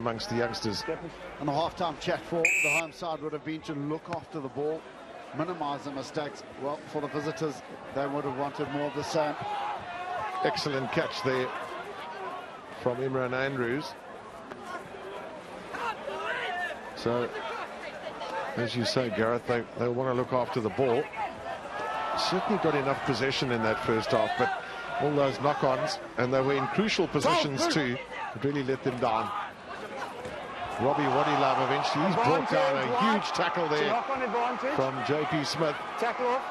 amongst the youngsters. And the half-time chat for the home side would have been to look after the ball, minimise the mistakes. Well, for the visitors, they would have wanted more of the same. Excellent catch there from Imran Andrews. So, as you say, Gareth, they want to look after the ball. Certainly got enough possession in that first half, but all those knock-ons, and they were in crucial positions too, it really let them down. Robbie Wadilove eventually, he's brought down a huge tackle there from JP Smith. Tackle off.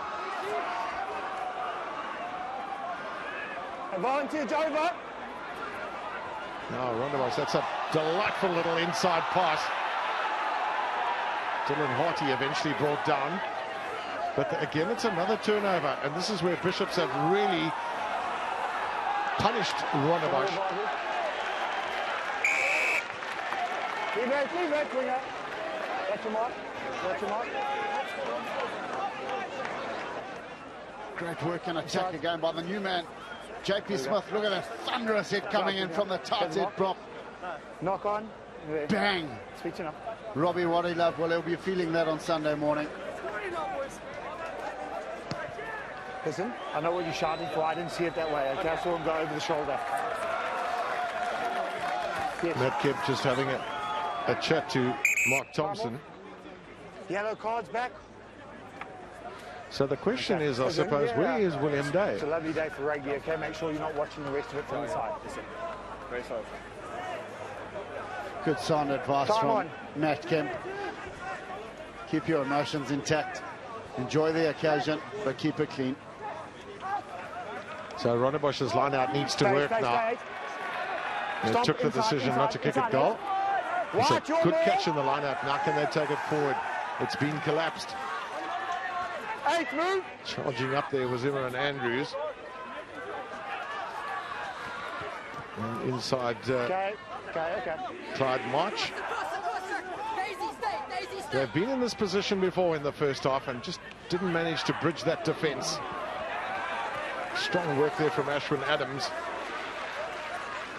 Advantage over. Now Rondebosch, that's a delightful little inside pass. Dylan Harty eventually brought down. But again, it's another turnover, and this is where Bishops have really punished Rondebosch. Leave it, winger. Watch your mark. Watch your mark. Great work and attack again by the new man, JP Smith. Look at that thunderous hit coming in from the tight head prop. Knock on. Bang. Switching up. Robbie Wadilove, well, he'll be feeling that on Sunday morning. Listen, I know what you're shouting for. I didn't see it that way. Okay, I saw him go over the shoulder. Yes. Matt Kemp just having a chat to Mark Thompson. Yellow cards back. So the question is, I suppose, where is William Day? It's a lovely day for rugby, okay? Make sure you're not watching the rest of it from the side. Very sorry. Good sound advice from Matt Kemp. Keep your emotions intact. Enjoy the occasion, but keep it clean. So Rondebosch's line-out needs to work now. They took the decision not to kick it goal. It's a good catch in the line-out. Now can they take it forward? It's been collapsed. Move. Charging up there was Imran Andrews. And inside Clyde March. They've been in this position before in the first half and just didn't manage to bridge that defence. Strong work there from Ashwin Adams.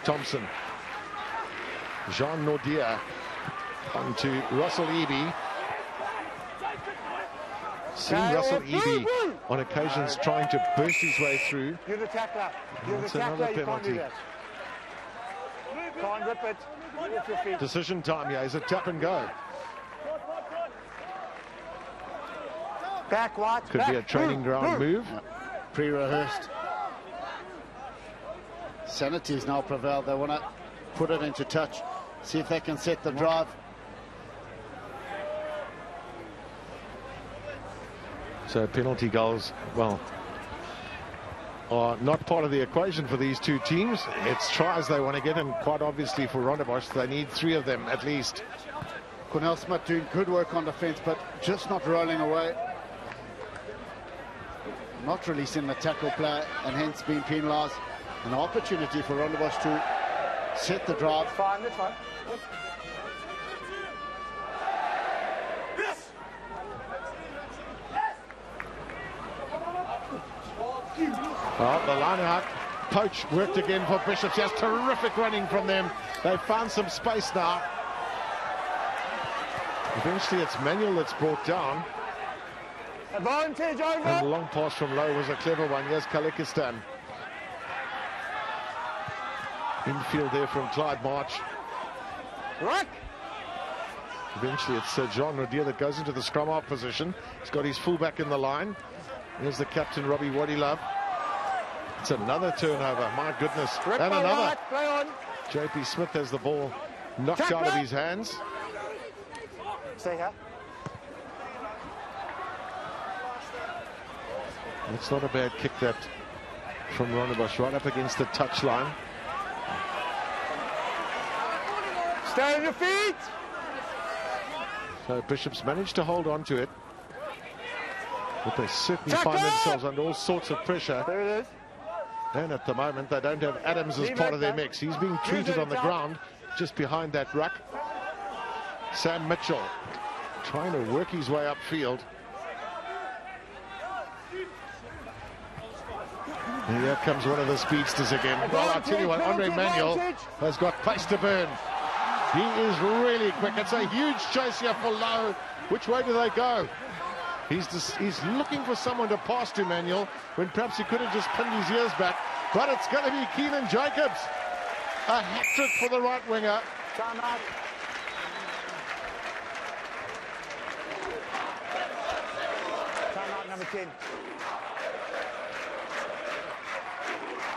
Thompson. Jean Nordier onto Russell Eby. Seen Russell Eby on occasions trying to burst his way through. You're the tackler. You're the tackler. You can't do that. Can't rip it with your feet. Decision time here. Is it tap and go? Back, White. Could be a training ground move. Pre-rehearsed. Sanity's now prevailed. They want to put it into touch. See if they can set the drive. So penalty goals, well, are not part of the equation for these two teams. It's tries they want to get, and quite obviously for Rondebosch, they need 3 of them at least. Cornel Smith doing good work on defence, but just not rolling away. Not releasing the tackle play, and hence being penalised. An opportunity for Rondebosch to set the drive. Fine, that's fine. Well, the line-out poach worked again for Bishops. Just terrific running from them. They've found some space now. Eventually it's Manuel that's brought down. Advantage over. And the long pass from Lowe was a clever one. Yes, Kalikistan. Infield there from Clyde March. Right. Eventually it's John Rodier that goes into the scrum half position. He's got his fullback in the line. Here's the captain, Robbie Wadilove. It's another turnover, my goodness. Rip and another. Right. Play on. JP Smith has the ball knocked out of his hands. Stay here. It's not a bad kick that from Rondebosch, right up against the touchline. Stay on your feet. So Bishops managed to hold on to it. But they certainly find themselves under all sorts of pressure. There it is. And at the moment, they don't have Adams as part of their mix. He's being treated on the ground just behind that ruck. Sam Mitchell trying to work his way upfield. And here comes one of the speedsters again. Well, I'll tell you what, Andre Manuel has got place to burn. He is really quick. It's a huge chase here for Lowe. Which way do they go? He's looking for someone to pass to, Manuel, when perhaps he could have just pinned his ears back. But it's going to be Keenan Jacobs. A hat-trick for the right winger. Time out. Time out, number 10.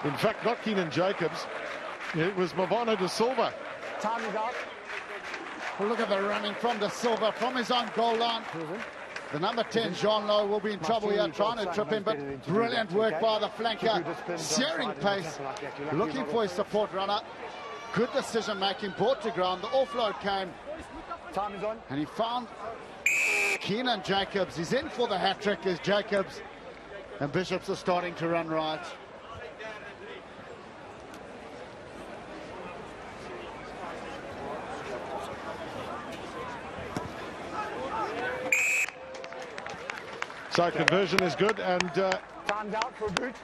In fact, not Keenan Jacobs. It was Mavano de Silva. Time is out. Well, look at the running from De Silva, from his own goal line. The number 10, Jean Lowe, will be in trouble here, trying to trip him, but brilliant work by the flanker. Sharing pace, looking for his support runner. Good decision-making, brought to ground. The offload came. Time is on. And he found Keenan Jacobs. He's in for the hat-trick as Jacobs and Bishops are starting to run right. So conversion is good, and timed out for a boot.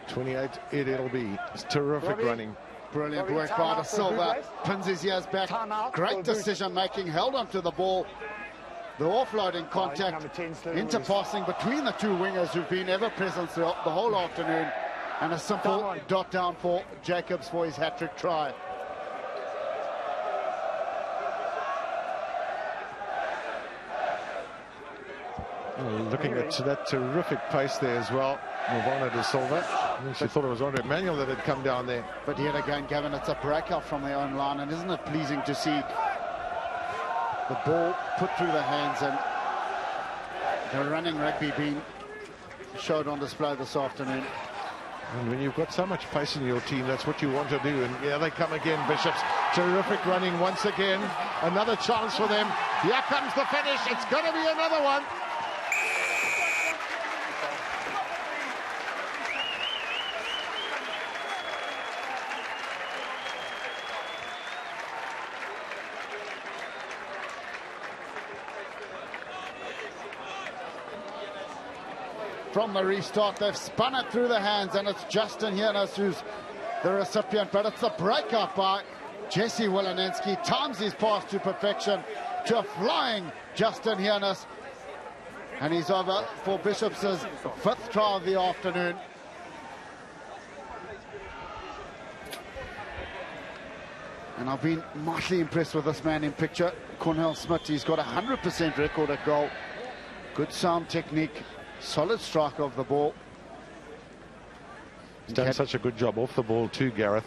28 it'll be. It's terrific running. Brilliant work by De Silva. Pins his ears back. Great decision making. Held onto the ball. The offloading contact. Interpassing between the two wingers who've been ever present the whole afternoon. And a simple dot down for Jacobs for his hat-trick try. Looking at that terrific pace there as well, Mavano de Silva. She thought it was Andre Manuel that had come down there. But yet again, Gavin, it's a breakout from their own line, and isn't it pleasing to see the ball put through the hands and the running rugby being showed on display this afternoon. And when you've got so much pace in your team, that's what you want to do. And yeah, they come again, Bishops. Terrific running once again. Another chance for them. Here comes the finish. It's going to be another one. From the restart, they've spun it through the hands, and it's Justin Hiernes who's the recipient, but it's a breakout by Jesse Wilanenski. Times his pass to perfection to a flying Justin Hiernes, and he's over for Bishops' 5th try of the afternoon. And I've been mightily impressed with this man in picture, Cornell Smith. He's got a 100% record at goal. Good sound technique. Solid strike of the ball. He's done such a good job off the ball too, Gareth.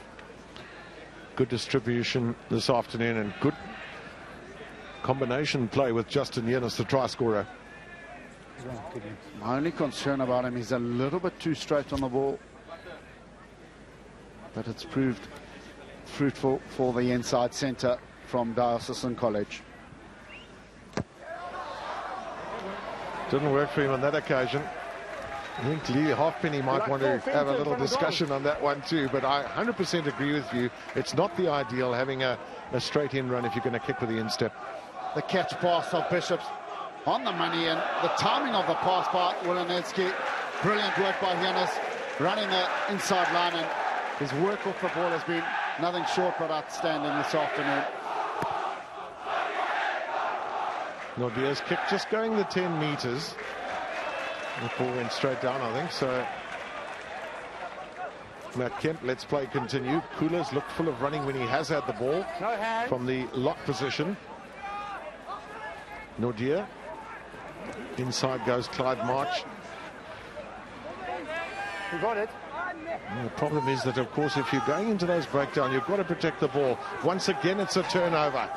Good distribution this afternoon and good combination play with Justin Hiernes, the try scorer. My only concern about him is a little bit too straight on the ball, but it's proved fruitful for the inside centre from Diocesan College. Didn't work for him on that occasion. I think Lee Halfpenny might want to have a little discussion on that one too, but I 100% agree with you. It's not the ideal having a straight in run if you're going to kick with the instep. The catch pass of Bishops on the money, and the timing of the pass by Wilanenski. Brilliant work by Hiernes, running the inside line, and his work off the ball has been nothing short but outstanding this afternoon. Nordia's kick just going the 10 metres. The ball went straight down, I think. So Matt Kemp, let's play continue. Coolers looked full of running when he has had the ball from the lock position. Nordia. Inside goes Clyde March. You got it. And the problem is that, of course, if you're going into those breakdown, you've got to protect the ball. Once again, it's a turnover.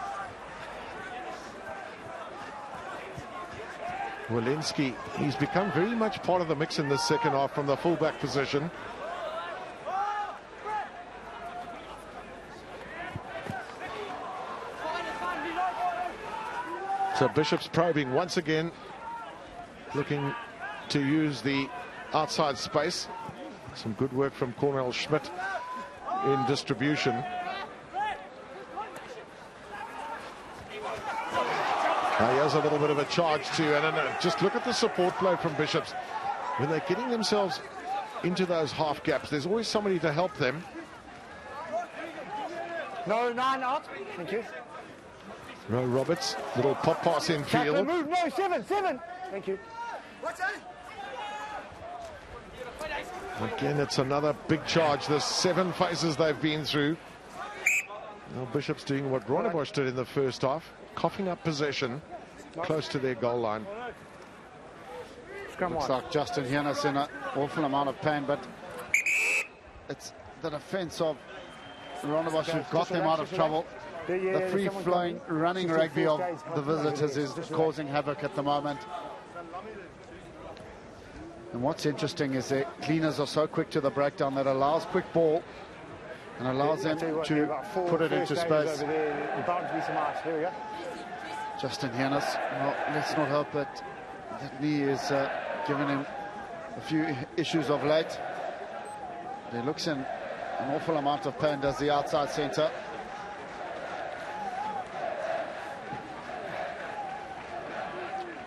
Wilinski, he's become very much part of the mix in the second half from the fullback position. So Bishops probing once again, looking to use the outside space. Some good work from Cornell Schmidt in distribution. Here's a little bit of a charge too, and just look at the support play from Bishops. When they're getting themselves into those half gaps, there's always somebody to help them. No, 9 out. Thank you. Ro Roberts, little pop pass in field. Move, no, 7. Thank you. Again, it's another big charge. The 7 phases they've been through. Now Bishops doing what Rondebosch did in the first half, coughing up possession close to their goal line. Looks like Justin Hienis in an awful amount of pain, but it's the defence of Rondebosch who got them out of trouble. The free-flowing, running rugby of the visitors is causing havoc at the moment. And what's interesting is that cleaners are so quick to the breakdown that allows quick ball and allows them to put it into space. Justin Hienis, well, let's not hope that that knee is giving him a few issues of late. He looks in an awful amount of pain, does the outside centre.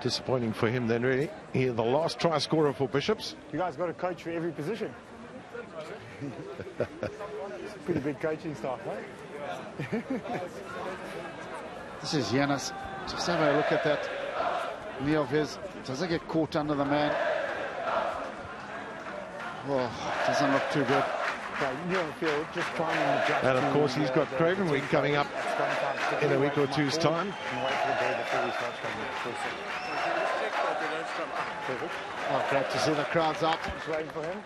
Disappointing for him then, really. He, the last try scorer for Bishops. You guys got a coach for every position. Pretty big coaching staff, right? This is Hienis. Just have a look at that knee of his. Does it get caught under the man? Oh, doesn't look too good. You're on the field, just trying to adjust. And of course, he's got Craven Week coming up in a week or two's time. Oh, great to see the crowds up. Just waiting for him.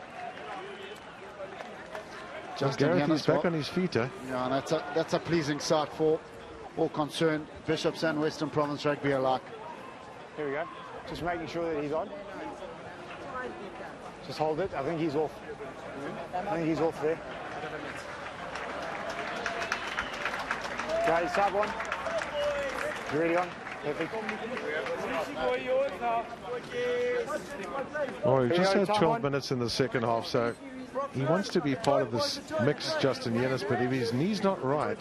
Justin Gareth, Hienis, he's back on his feet, eh? Yeah, and that's a pleasing sight for all concerned, Bishops and Western Province rugby alike. Here we go. Just making sure that he's on. Just hold it. I think he's off. I think he's off there. Okay, sub one. You ready on? Perfect. Oh, he just had 12 minutes in the second half, so he wants to be part of this mix, Justin Hienis, but if his knee's not right...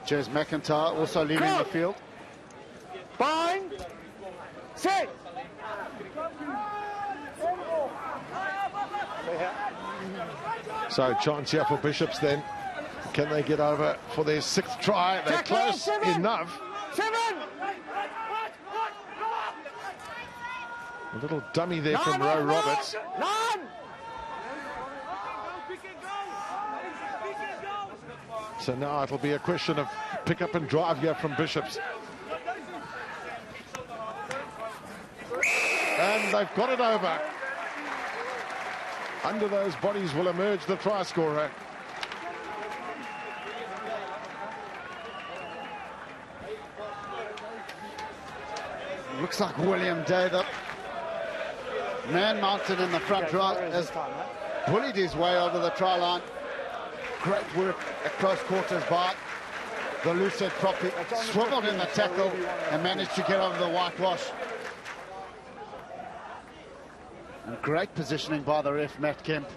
Jez McIntyre also leaving the field. Bind. Set. So chance here for Bishops then. Can they get over for their 6th try? They're close enough. 7. A little dummy there from Ro Roberts. 9. So now it'll be a question of pick up and drive here from Bishops. And they've got it over. Under those bodies will emerge the try scorer. Looks like William Day, the man mounted in the front row, has bullied his way over the try line. Great work at close quarters by the loose head prop. Swiveled in the tackle and managed to get over the whitewash. And great positioning by the ref, Matt Kemp,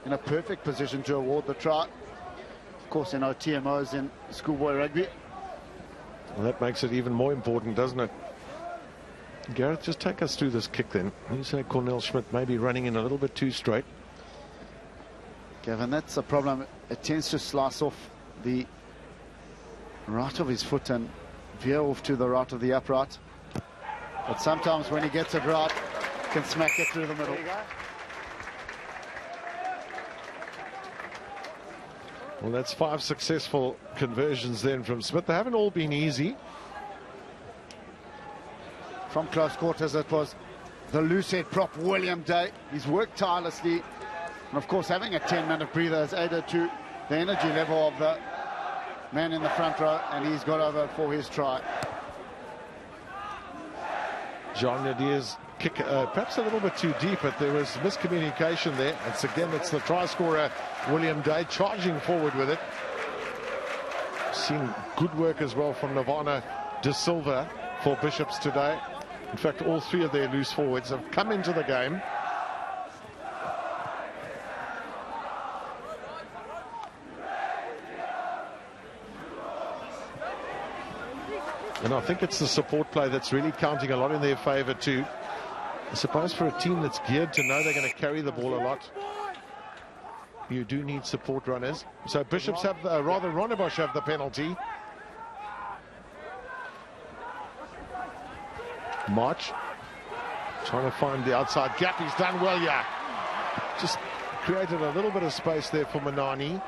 in a perfect position to award the try. Of course, you know, TMOs in schoolboy rugby. Well, that makes it even more important, doesn't it? Gareth, just take us through this kick then. You say Cornell Schmidt may be running in a little bit too straight. Gavin, that's the problem. It tends to slice off the right of his foot and veer off to the right of the upright. But sometimes when he gets it right, he can smack it through the middle. Well, that's 5 successful conversions then from Smith. They haven't all been easy. From close quarters, it was the loose head prop, William Day. He's worked tirelessly. And of course, having a 10-minute breather has added to the energy level of the man in the front row, and he's got over for his try. John Nadier's kick, perhaps a little bit too deep, but there was miscommunication there. It's the try scorer, William Day, charging forward with it. Seen good work as well from Nirvana De Silva for Bishops today. In fact, all 3 of their loose forwards have come into the game. And I think it's the support play that's really counting a lot in their favour too. I suppose for a team that's geared to know they're going to carry the ball a lot, you do need support runners. So Bishops have, rather Rondebosch have the penalty. March trying to find the outside gap. He's done well, yeah. Just created a little bit of space there for Manani.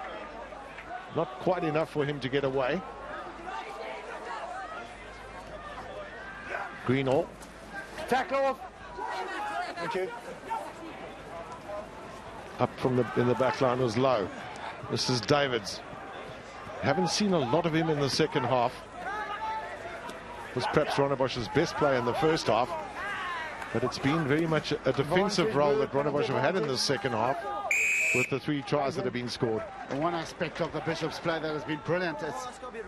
Not quite enough for him to get away. Greenall. Tackle off. Thank you. Up from in the back line was low. This is Davids. Haven't seen a lot of him in the second half. Was perhaps Rondebosch's best play in the first half, but it's been very much a defensive role that Rondebosch have had in the second half with the 3 tries that have been scored. And one aspect of the Bishops play that has been brilliant is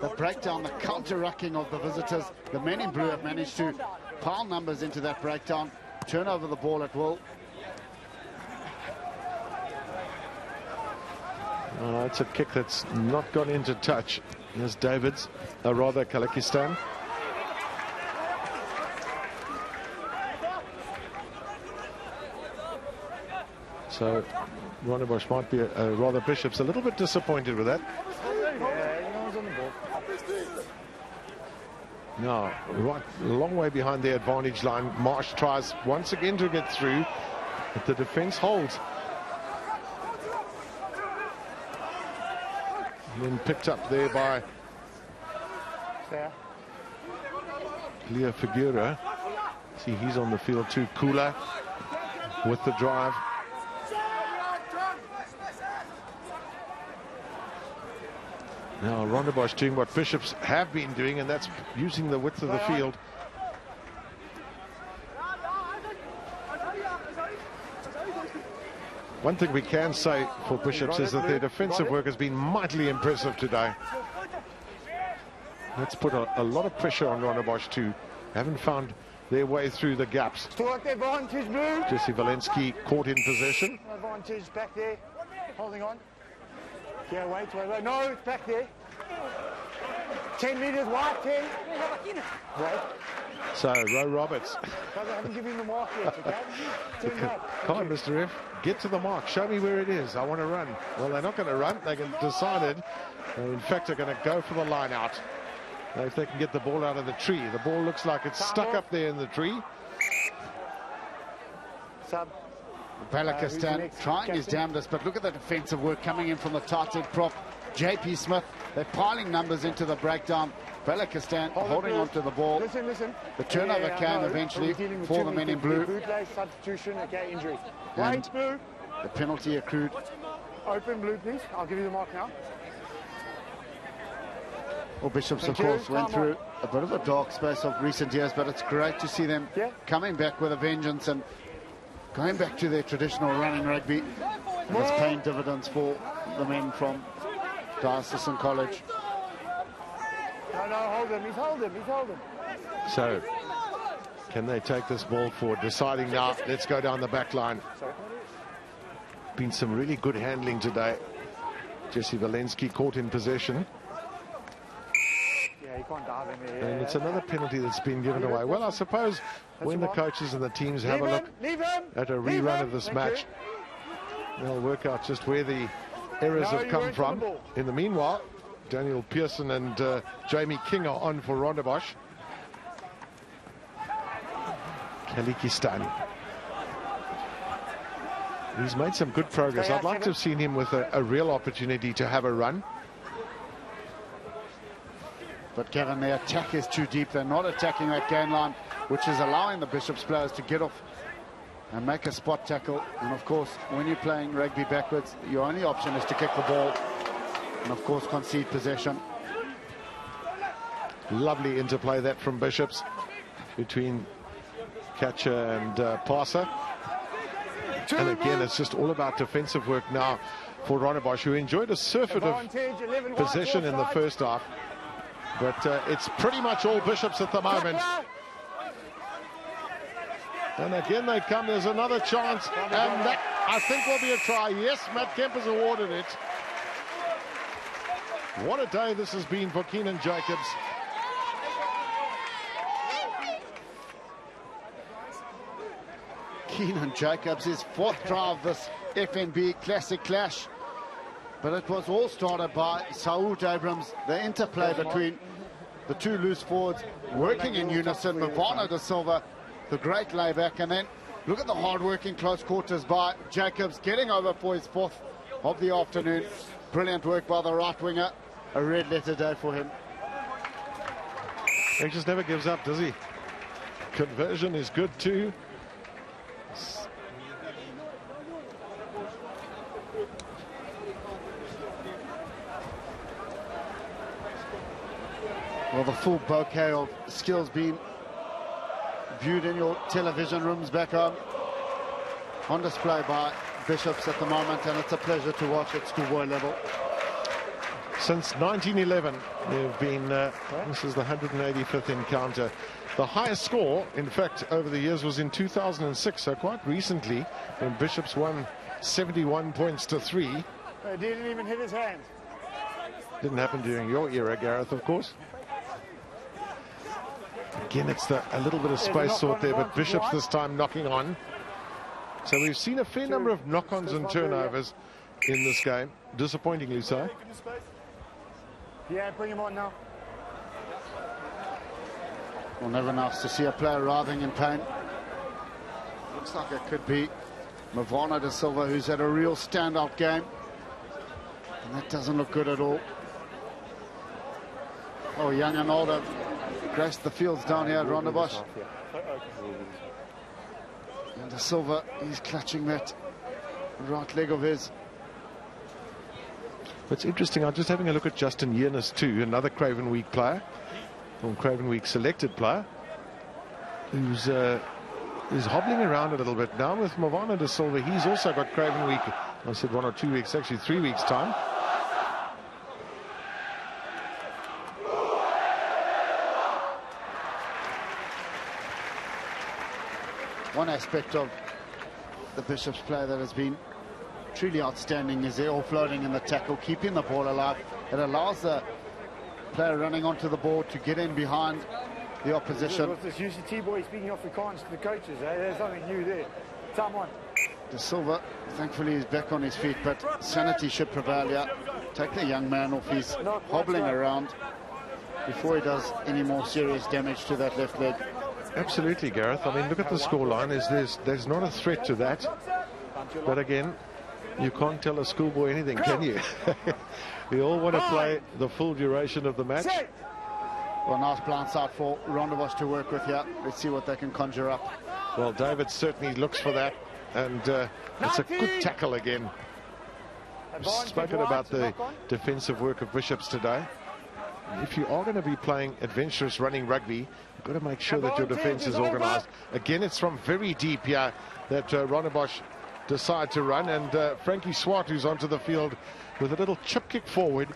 the breakdown, the counter-rucking of the visitors. The men in blue have managed to pile numbers into that breakdown, turn over the ball at will. It's a kick that's not gone into touch. Here's Davids, rather Kalikistan. So Rondebosch might be rather Bishops a little bit disappointed with that. No, right, a long way behind the advantage line. Marsh tries once again to get through, but the defense holds. And then picked up there by Leo Figueira. See, he's on the field too. Kula with the drive. Now Rondebosch doing what Bishops have been doing, and that's using the width of the field. One thing we can say for Bishops is that their defensive work has been mightily impressive today. Let's put a lot of pressure on Rondebosch too. Haven't found their way through the gaps. Jesse Walensky caught in possession. Advantage back there, holding on. Yeah, wait. No, it's back there. 10 meters wide, 10. Wait. So, Roe Roberts. I haven't given the mark yet, okay? Come on, Mr. F. Get to the mark. Show me where it is. I want to run. Well, they're not going to run. They can decided. In fact, they're going to go for the line out. If they can get the ball out of the tree. The ball looks like it's stuck up there in the tree. Sub. Balakistan trying his damnedest, but look at the defensive work coming in from the tight end prop. JP Smith, they're piling numbers into the breakdown. Balakistan holding on to the ball. Listen. The turnover came eventually for the men in blue. Bootleg, substitution, okay, injury. And Wait, blue. the penalty accrued. Open blue, please. I'll give you the mark now. Well, Bishops, of course, went through a bit of a dark space of recent years, but it's great to see them coming back with a vengeance and going back to their traditional running rugby. And it's paying dividends for the men from Diocesan College. No, hold him. He's holding. So, can they take this ball forward? Deciding now, let's go down the back line. Been some really good handling today. Jesse Walensky caught in possession. Yeah, he can't dive in there. And it's another penalty that's been given away. Well, I suppose when the coaches and the teams have a look at a rerun of this match, they'll work out just where the errors have come from. In the meanwhile, Daniel Pearson and Jamie King are on for Rondebosch. Kalikistan. He's made some good progress. I'd like to have seen him with a real opportunity to have a run. But Kevin, their attack is too deep. They're not attacking that gain line, which is allowing the Bishops players to get off and make a spot tackle. And of course, when you're playing rugby backwards, your only option is to kick the ball and of course concede possession. Lovely interplay that from Bishops between catcher and passer. And again, it's just all about defensive work now for Rondebosch, who enjoyed a surfeit of possession in the first half. But it's pretty much all Bishops at the moment. And again they come, there's another chance, and that, I think, will be a try. Yes, Matt Kemp has awarded it. What a day this has been for Keenan Jacobs. Keenan Jacobs, his fourth try of this FNB Classic Clash. But it was all started by Saud Abrams, the interplay between the two loose forwards working in unison. Mavana da Silva, the great layback, and then look at the hard-working close quarters by Jacobs, getting over for his fourth of the afternoon. Brilliant work by the right winger. A red letter day for him. He just never gives up, does he? Conversion is good too. Well, the full bouquet of skills being viewed in your television rooms back home, on display by Bishops at the moment, and it's a pleasure to watch at schoolboy level. Since 1911, they've been, this is the 185th encounter. The highest score, in fact, over the years was in 2006, so quite recently, when Bishops won 71 points to 3. He didn't even hit his hands. Didn't happen during your era, Gareth, of course. Again, it's a little bit of space sought there, but Bishops this time knocking on. So we've seen a fair number of knock-ons and turnovers in this game, disappointingly so. Yeah, bring him on now. Well, never nice to see a player writhing in pain. Looks like it could be Mavana da Silva, who's had a real standout game. And that doesn't look good at all. Oh, young and older graced the fields down here at Rondebosch. And da Silva, he's clutching that right leg of his. What's interesting, I'm just having a look at Justin Yearness too, another Craven Week player, or Craven Week selected player, who's hobbling around a little bit now with Mavana da Silva. He's also got Craven Week, I said 1 or 2 weeks, actually 3 weeks time. One aspect of the Bishops play that has been truly outstanding is their offloading in the tackle, keeping the ball alive. It allows the player running onto the ball to get in behind the opposition. What's this UCT boy speaking Afrikaans to the coaches? There's something new there. Someone. Da Silva, thankfully, is back on his feet, but sanity should prevail here. Take the young man off his hobbling around before he does any more serious damage to that left leg. Absolutely, Gareth. I mean, look at the scoreline. There's not a threat to that. But again, you can't tell a schoolboy anything, can you? We all want to play the full duration of the match. Well, nice blind side for Rondebosch to work with here. Let's see what they can conjure up. Well, David certainly looks for that. And it's a good tackle again. We've spoken about the defensive work of Bishops today. If you are going to be playing adventurous running rugby, you've got to make sure that your defense is organised. Again, it's from very deep here that Rondebosch decide to run, and Frankie Swart, who's onto the field with a little chip kick forward.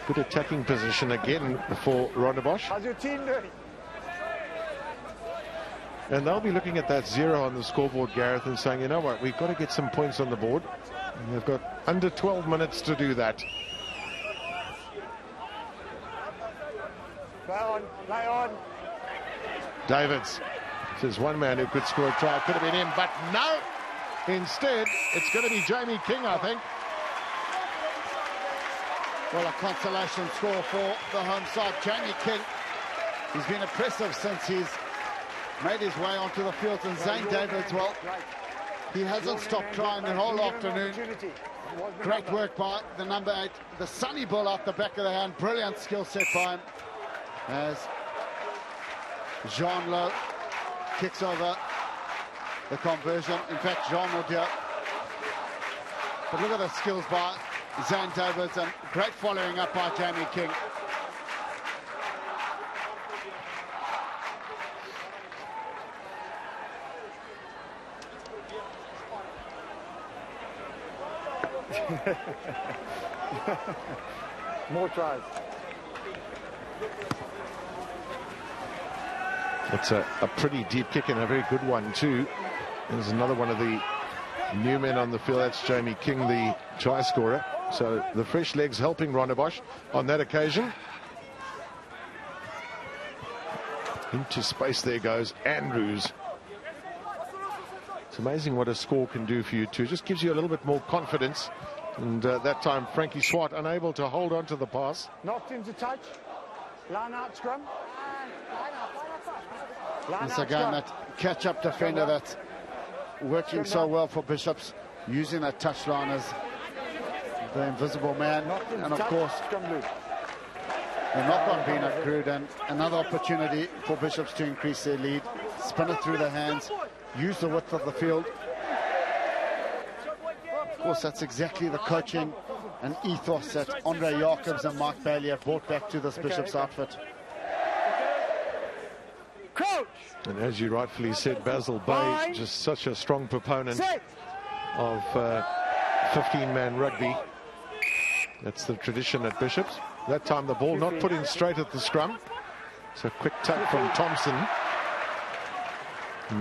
Good attacking position again for Rondebosch. How's your team doing? And they'll be looking at that 0 on the scoreboard, Gareth, and saying, you know what, we've got to get some points on the board. And they've got under 12 minutes to do that. Play on, play on. Davids says one man who could score a try. Could have been him, but no. Instead, it's going to be Jamie King, I think. Well, a consolation score for the home side. Jamie King, he's been impressive since he's made his way onto the field. And Zane Davids, well, he hasn't stopped trying the whole afternoon. Great work by the number 8, the Sunny Bull out the back of the hand. Brilliant skill set by him as Jean Lowe kicks over the conversion. In fact, Jean would here. But look at the skills by Zane Davids, and great following up by Jamie King. More tries. It's a pretty deep kick and a very good one too. There's another one of the new men on the field. That's Jamie King, the try scorer. So the fresh legs helping Rondebosch on that occasion. Into space there goes Andrews. It's amazing what a score can do for you too. It just gives you a little bit more confidence. And that time, Frankie Swart unable to hold on to the pass. Knocked into touch. Line out scrum. Once again, that catch-up defender that's working so well for Bishops, using that touchline as the invisible man. And of course, the knock-on being accrued, and another opportunity for Bishops to increase their lead. Spin it through the hands, use the width of the field. Of course, that's exactly the coaching and ethos that Andre Jacobs and Mark Bailey have brought back to this Bishops outfit. And as you rightfully said, Basil Bay, just such a strong proponent of 15-man rugby. That's the tradition at Bishops. That time the ball not put in straight at the scrum. It's a quick tap from Thompson.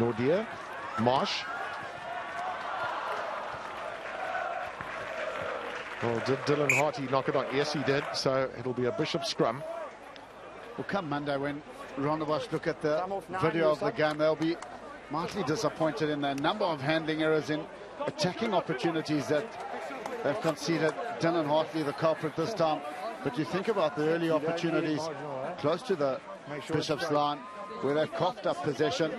Nordia, Marsh. Well, did Dylan Harty knock it on? Yes, he did. So it'll be a Bishop scrum. Well, come Monday, when Rondebosch look at the video of the game, they'll be mightily disappointed in the number of handling errors in attacking opportunities that they've conceded. Dylan Hartley, the culprit this time. But you think about the early opportunities close to the Bishop's line, where they've coughed up possession,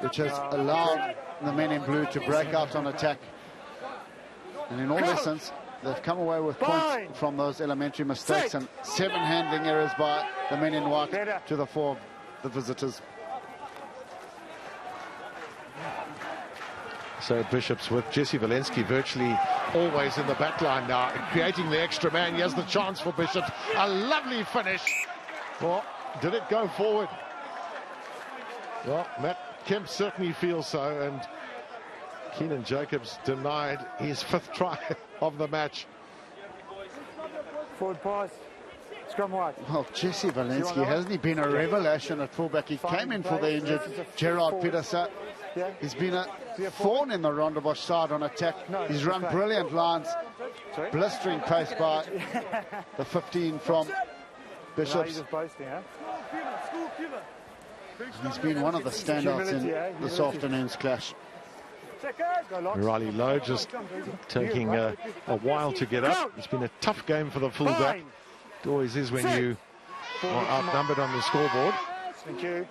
which has allowed the men in blue to break out on attack. And in all essence, they've come away with points from those elementary mistakes, and 7 handling errors by the men in white to the 4 of the visitors. So Bishops with Jesse Walensky virtually always in the back line now, creating the extra man. He has the chance for Bishops. A lovely finish. Well, did it go forward? Well, Matt Kemp certainly feels so, and Keenan Jacobs denied his 5th try of the match. Forward pass. Scrum wide. Well, Jesse Walensky, hasn't he been a revelation at fullback? He came in for the injured Gerard Pieterse. He's been a thorn in the Rondebosch side on attack. He's run brilliant lines, blistering pace by the 15 from Bishops. He's been one of the standouts in this afternoon's clash. Riley Lowe just taking a while to get up. It's been a tough game for the fullback. It always is when you are outnumbered on the scoreboard. Thank you.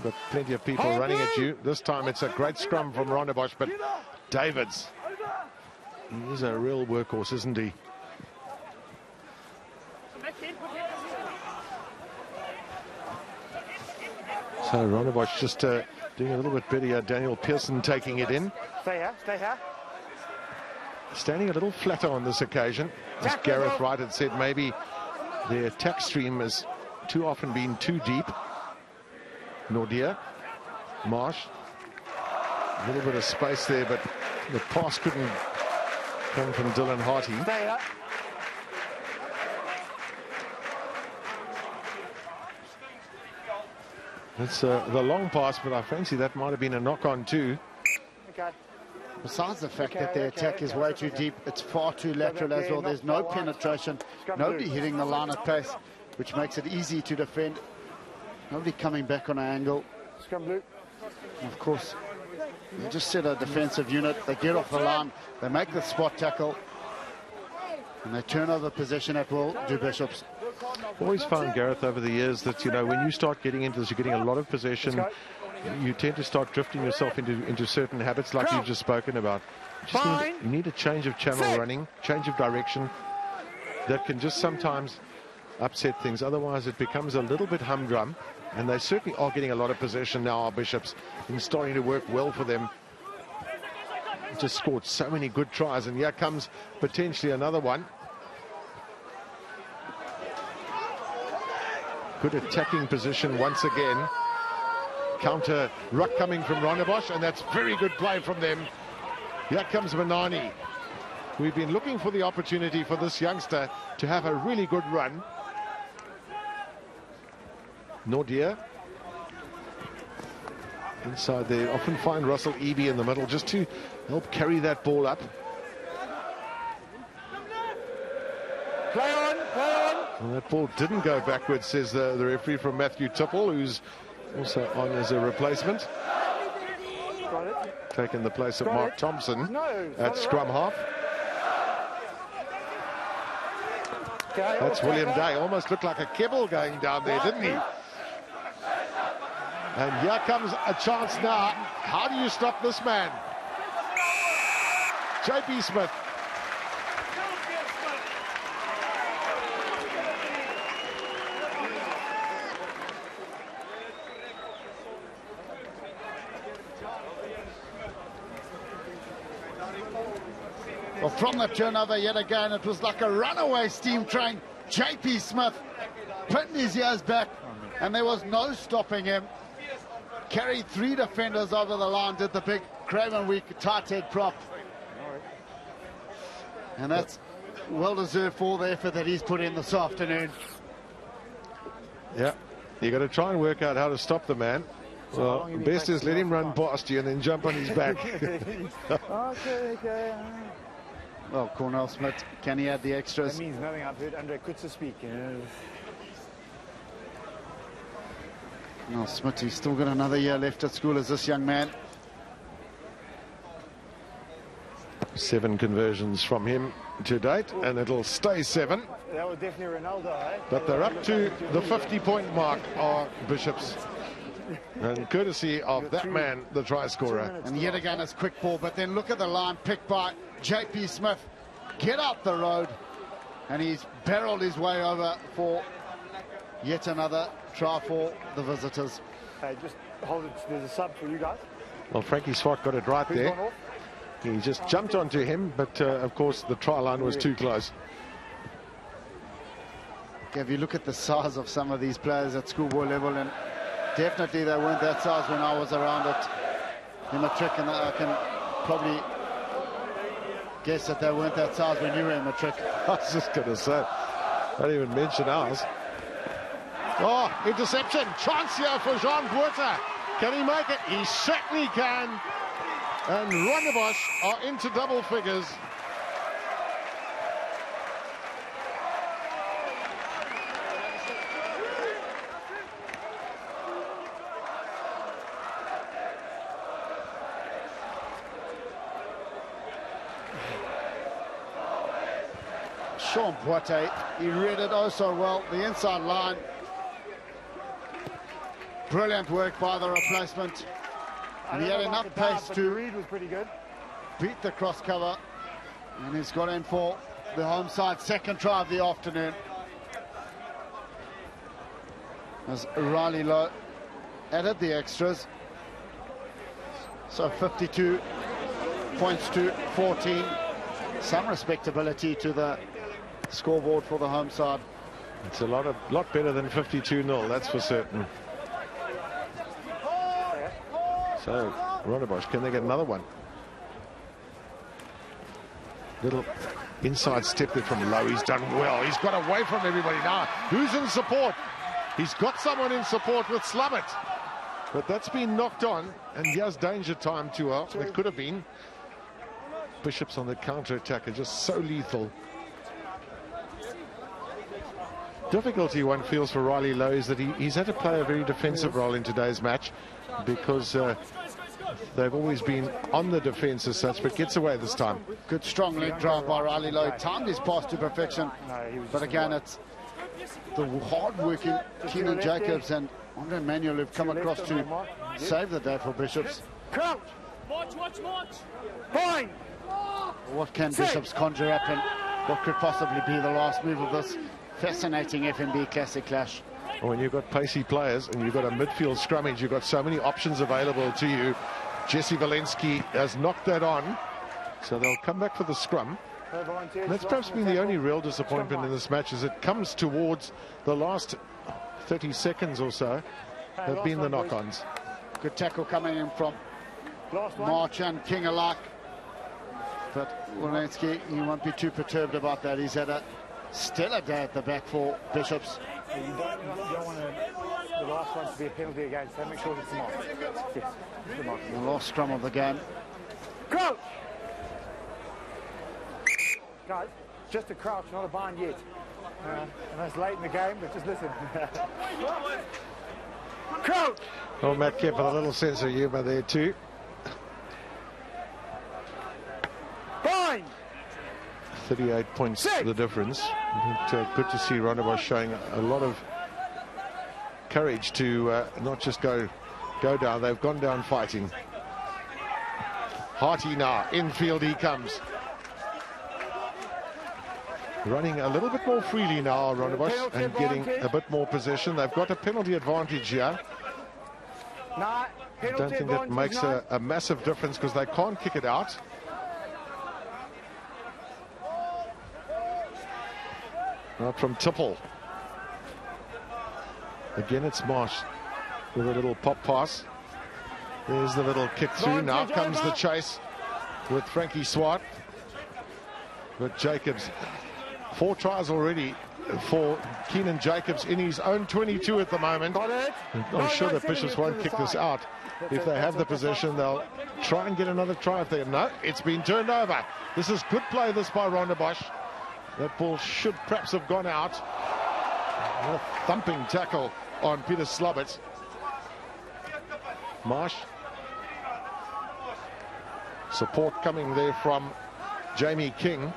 Got plenty of people running at you. This time it's a great scrum from Rondebosch, but Davids, he's a real workhorse, isn't he? So Rondebosch just doing a little bit better. Daniel Pearson taking it in. Stay here, stay here. Standing a little flatter on this occasion. As Gareth Wright had said, maybe the attack stream has too often been too deep. Nordia, Marsh, a little bit of space there, but the pass couldn't come from Dylan Harty. It's the long pass, but I fancy that might have been a knock-on too. Besides the fact that their attack is way too deep, it's far too lateral as well. There's no penetration, nobody hitting the line at pace, which makes it easy to defend. Nobody coming back on an angle. Of course, they just set a defensive unit. They get off the line, they make the spot tackle, and they turn over possession at will, do Bishops. Always found, Gareth, over the years that, you know, when you start getting into this, you're getting a lot of possession. You tend to start drifting yourself into certain habits like you've just spoken about. You need a change of channel running, change of direction. That can just sometimes upset things. Otherwise, it becomes a little bit humdrum. And they certainly are getting a lot of possession now, our Bishops, and starting to work well for them. Just scored so many good tries, and here comes potentially another one. Good attacking position once again. Counter ruck coming from Rondebosch, and that's very good play from them. Here comes Manani. We've been looking for the opportunity for this youngster to have a really good run. Nordia. Inside there, often find Russell Eby in the middle just to help carry that ball up. Play on, play on. And that ball didn't go backwards, says the referee from Matthew Tipple, who's also on as a replacement. taking the place of Mark Thompson No, at scrum half. That's William Day. Almost looked like a kibble going down there, didn't he? And here comes a chance now. How do you stop this man? JP Smith. Well, from the turnover yet again, it was like a runaway steam train. JP Smith pinned his ears back, and there was no stopping him. Carried 3 defenders over the line, did the big Craven Week tight head prop. And that's well-deserved for all the effort that he's put in this afternoon. Yeah, you got to try and work out how to stop the man. Well, best is let him run past you and then jump on his back. Okay. Well, Cornell Smith, can he add the extras? That means nothing. I've heard Andre Kutzer speak. Well, Smith, he's still got another year left at school as this young man. 7 conversions from him to date, and it'll stay 7. That was definitely Ronaldo, eh? But they're up to the 50-point mark, are Bishops. And courtesy of that man, the try scorer. And yet again, it's quick ball, but then look at the line picked by JP Smith. Get out the road. And he's barreled his way over for yet another try for the visitors. Hey, just hold it. There's a sub for you guys. Well, Frankie Swart got it right there. He just jumped onto him, but of course the try line was too close. If you look at the size of some of these players at schoolboy level, and definitely they weren't that size when I was around it in matric, and I can probably guess that they weren't that size when you were in matric. I was just going to say, I didn't even mention ours. Oh, interception. Chance here for Jean Botha. Can he make it? He certainly can. And Rondebosch are into double figures. Sean Boite, he read it oh so well, the inside line. Brilliant work by the replacement. And he had enough pace to read was pretty good. Beat the cross cover. And he's got in for the home side second try of the afternoon. As Riley Lowe added the extras. So 52 points to 14. Some respectability to the scoreboard for the home side. It's a lot better than 52-0, that's for certain. So Rondebosch, can they get another one? Little inside step there from Lowe. He's done well. He's got away from everybody now. Who's in support? He's got someone in support with Slummett. But that's been knocked on, and here's danger time to it could have been. Bishops on the counter-attack are just so lethal. Difficulty one feels for Riley Lowe is that he's had to play a very defensive role in today's match, because they've always been on the defense as such, but gets away this time. Good strong leg drive by Riley Lowe. Timed his pass to perfection. But again, it's the hard-working Keenan Jacobs and Andre Manuel who've come across to save the day for Bishops. Crouch! Watch! Fine! What can Bishops conjure up, and what could possibly be the last move of this fascinating FNB Classic Clash? When you've got pacey players and you've got a midfield scrummage, you've got so many options available to you. Jesse Walensky has knocked that on, so they'll come back for the scrum. That's perhaps been the only real disappointment in this match, as it comes towards the last 30 seconds or so have been the knock-ons. Good tackle coming in from March and King alike. But Walensky, he won't be too perturbed about that. He's had a stellar day at the back for Bishops. You don't want the last one to be a penalty against. So make sure it's the mark. Yes, the mark. The last scrum of the game. Crouch! Guys, just a crouch, not a bind yet. And that's late in the game, but just listen. Crouch! Well, Matt Kemp with a little sense of humour there too. 38 points the difference. But, good to see Rondebosch showing a lot of courage to not just go down. They've gone down fighting. Harty now, infield he comes. Running a little bit more freely now, Rondebosch, and getting a bit more possession. They've got a penalty advantage here. I don't think that makes a massive difference because they can't kick it out. Out from Tipple. Again, it's Marsh with a little pop pass. There's the little kick through. Now comes the chase with Frankie Swart. But Jacobs, 4 tries already for Keenan Jacobs in his own 22 at the moment. I'm sure that Bishops won't kick this out. If they have the possession, they'll try and get another try. If they no, it's been turned over. This is good play, this by Rondebosch. That ball should perhaps have gone out. A thumping tackle on Peter Slobbert. Marsh. Support coming there from Jamie King.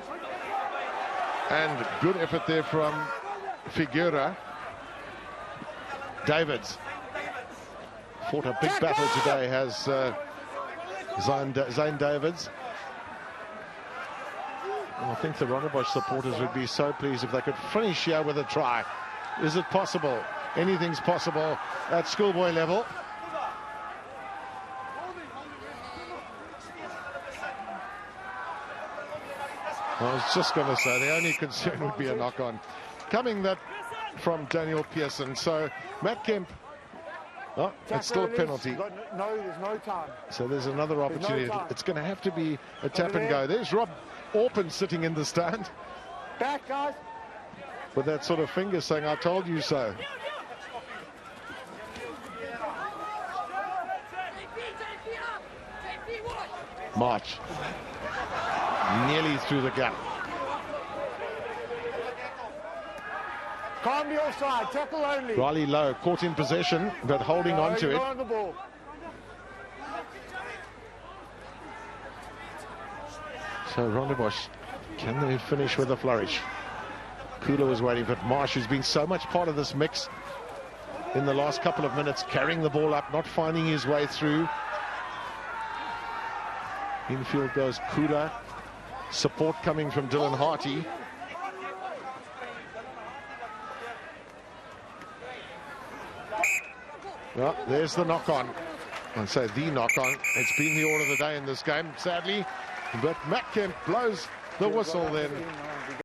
And good effort there from Figueira. Davids. Fought a big battle today, has Zane Davids. I think the Rondebosch supporters would be so pleased if they could finish here with a try. Is it possible? Anything's possible at schoolboy level. I was just going to say the only concern would be a knock-on. Coming that from Daniel Pearson. So Matt Kemp, oh, it's still a penalty. No, there's no time. So there's another opportunity. It's going to have to be a tap and go. There's Rob Orpin sitting in the stand. Back, guys. With that sort of finger saying, I told you so. March. Nearly through the gap. Can't be offside, tackle only. Riley Lowe caught in possession, but holding on to it. On the ball. So Rondebosch, can they finish with a flourish? Kula was waiting for Marsh, who's been so much part of this mix in the last couple of minutes, carrying the ball up, not finding his way through. Infield goes Kula. Support coming from Dylan Harty. Well, there's the knock-on. I say the knock-on. It's been the order of the day in this game, sadly. But Matt Kemp blows the whistle then.